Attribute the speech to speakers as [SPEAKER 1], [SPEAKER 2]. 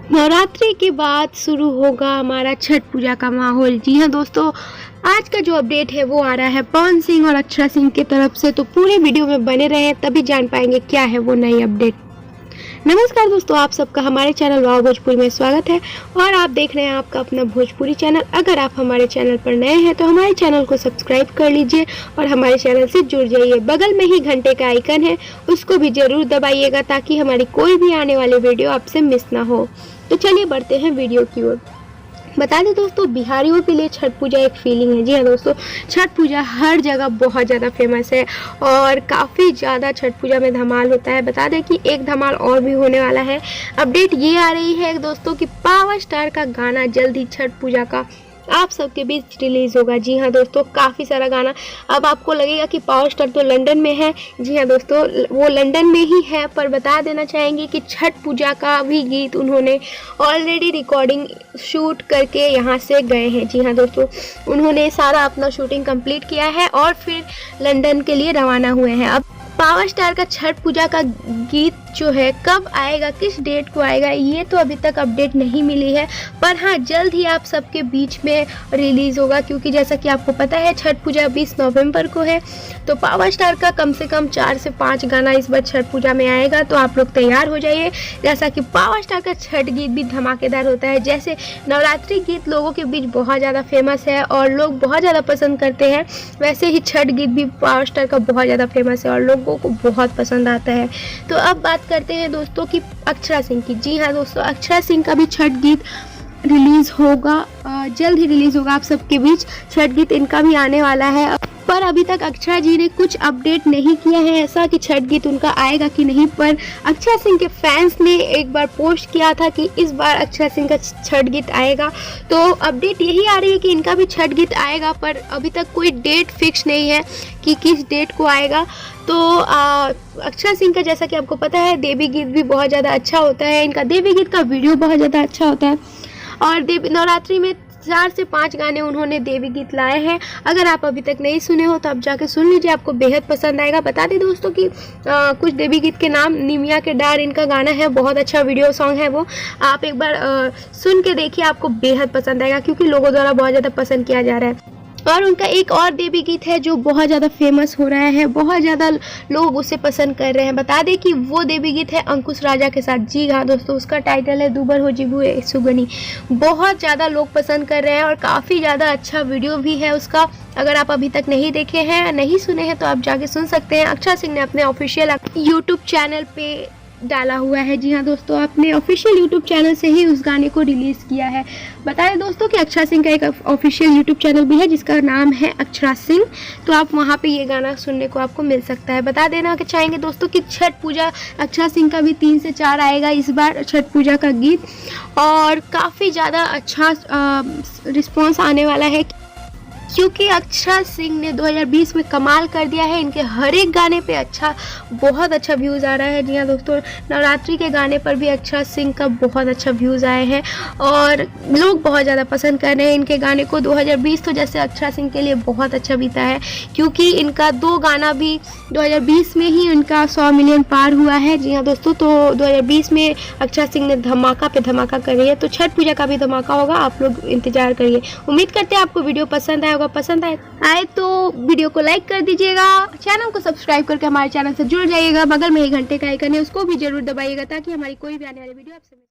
[SPEAKER 1] नवरात्रि के बाद शुरू होगा हमारा छठ पूजा का माहौल। जी हाँ दोस्तों, आज का जो अपडेट है वो आ रहा है पवन सिंह और अक्षरा सिंह की तरफ से, तो पूरे वीडियो में बने रहें तभी जान पाएंगे क्या है वो नई अपडेट। नमस्कार दोस्तों, आप सबका हमारे चैनल वाव भोजपुरी में स्वागत है और आप देख रहे हैं आपका अपना भोजपुरी चैनल। अगर आप हमारे चैनल पर नए हैं तो हमारे चैनल को सब्सक्राइब कर लीजिए और हमारे चैनल से जुड़ जाइए। बगल में ही घंटे का आइकन है, उसको भी जरूर दबाइएगा ताकि हमारी कोई भी आने वाली वीडियो आपसे मिस ना हो। तो चलिए बढ़ते हैं वीडियो की ओर। बता दें दोस्तों, बिहारियों के लिए छठ पूजा एक फीलिंग है। जी हाँ दोस्तों, छठ पूजा हर जगह बहुत ज़्यादा फेमस है और काफ़ी ज़्यादा छठ पूजा में धमाल होता है। बता दें कि एक धमाल और भी होने वाला है। अपडेट ये आ रही है दोस्तों कि पावर स्टार का गाना जल्द ही छठ पूजा का आप सबके बीच रिलीज़ होगा। जी हाँ दोस्तों, काफ़ी सारा गाना। अब आपको लगेगा कि पावर स्टार तो लंदन में है। जी हाँ दोस्तों, वो लंदन में ही है, पर बता देना चाहेंगे कि छठ पूजा का भी गीत उन्होंने ऑलरेडी रिकॉर्डिंग शूट करके यहाँ से गए हैं। जी हाँ दोस्तों, उन्होंने सारा अपना शूटिंग कंप्लीट किया है और फिर लंदन के लिए रवाना हुए हैं। अब पावर स्टार का छठ पूजा का गीत जो है कब आएगा, किस डेट को आएगा, ये तो अभी तक अपडेट नहीं मिली है, पर हाँ जल्द ही आप सबके बीच में रिलीज़ होगा। क्योंकि जैसा कि आपको पता है छठ पूजा 20 नवंबर को है, तो पावर स्टार का कम से कम 4 से 5 गाना इस बार छठ पूजा में आएगा। तो आप लोग तैयार हो जाइए। जैसा कि पावर स्टार का छठ गीत भी धमाकेदार होता है, जैसे नवरात्रि गीत लोगों के बीच बहुत ज़्यादा फेमस है और लोग बहुत ज़्यादा पसंद करते हैं, वैसे ही छठ गीत भी पावर स्टार का बहुत ज़्यादा फेमस है और लोगों को बहुत पसंद आता है। तो अब बात करते हैं दोस्तों कि अक्षरा सिंह की। जी हाँ दोस्तों, अक्षरा सिंह का भी छठ गीत रिलीज़ होगा, जल्द ही रिलीज़ होगा आप सबके बीच। छठ गीत इनका भी आने वाला है, पर अभी तक अक्षरा जी ने कुछ अपडेट नहीं किया है ऐसा कि छठ गीत उनका आएगा कि नहीं। पर अक्षरा सिंह के फैंस ने एक बार पोस्ट किया था कि इस बार अक्षरा सिंह का छठ गीत आएगा, तो अपडेट यही आ रही है कि इनका भी छठ गीत आएगा, पर अभी तक कोई डेट फिक्स नहीं है कि किस डेट को आएगा। तो अक्षरा सिंह का जैसा कि आपको पता है देवी गीत भी बहुत ज़्यादा अच्छा होता है, इनका देवी गीत का वीडियो बहुत ज़्यादा अच्छा होता है और देवी नवरात्रि में 4 से 5 गाने उन्होंने देवी गीत लाए हैं। अगर आप अभी तक नहीं सुने हो तो आप जाके सुन लीजिए, आपको बेहद पसंद आएगा। बता दें दोस्तों कि कुछ देवी गीत के नाम, निमिया के डार इनका गाना है, बहुत अच्छा वीडियो सॉन्ग है वो, आप एक बार सुन के देखिए, आपको बेहद पसंद आएगा क्योंकि लोगों द्वारा बहुत ज़्यादा पसंद किया जा रहा है। और उनका एक और देवी गीत है जो बहुत ज़्यादा फेमस हो रहा है, बहुत ज़्यादा लोग उसे पसंद कर रहे हैं। बता दें कि वो देवी गीत है अंकुश राजा के साथ। जी हाँ दोस्तों, उसका टाइटल है दूबर हो जीबू सुगनी। बहुत ज़्यादा लोग पसंद कर रहे हैं और काफ़ी ज़्यादा अच्छा वीडियो भी है उसका। अगर आप अभी तक नहीं देखे हैं, नहीं सुने हैं, तो आप जाके सुन सकते हैं। अक्षरा सिंह ने अपने ऑफिशियल यूट्यूब चैनल पे डाला हुआ है। जी हाँ दोस्तों, अपने ऑफिशियल यूट्यूब चैनल से ही उस गाने को रिलीज़ किया है। बताएं दोस्तों कि अक्षरा सिंह का एक ऑफिशियल यूट्यूब चैनल भी है जिसका नाम है अक्षरा सिंह, तो आप वहाँ पे ये गाना सुनने को आपको मिल सकता है। बता देना कि चाहेंगे दोस्तों कि छठ पूजा अक्षरा सिंह का भी 3 से 4 आएगा इस बार छठ पूजा का गीत, और काफ़ी ज़्यादा अच्छा रिस्पॉन्स आने वाला है क्योंकि अक्षरा सिंह ने 2020 में कमाल कर दिया है। इनके हर एक गाने पे बहुत अच्छा व्यूज़ आ रहा है। जी हाँ दोस्तों, नवरात्रि के गाने पर भी अक्षरा सिंह का बहुत अच्छा व्यूज़ आए हैं और लोग बहुत ज़्यादा पसंद कर रहे हैं इनके गाने को। 2020 तो जैसे अक्षरा सिंह के लिए बहुत अच्छा बीता है क्योंकि इनका 2 गाना भी 2020 में ही उनका 100 मिलियन पार हुआ है। जी हाँ दोस्तों, तो 2020 में अक्षरा सिंह ने धमाका पे धमाका करी है, तो छठ पूजा का भी धमाका होगा, आप लोग इंतजार करिए। उम्मीद करते हैं आपको वीडियो पसंद आएगा। पसंद आए तो वीडियो को लाइक कर दीजिएगा, चैनल को सब्सक्राइब करके हमारे चैनल से जुड़ जाइएगा। बगल में ही घंटे का आइकन है, उसको भी जरूर दबाइएगा ताकि हमारी कोई भी आने वाली वीडियो आपसे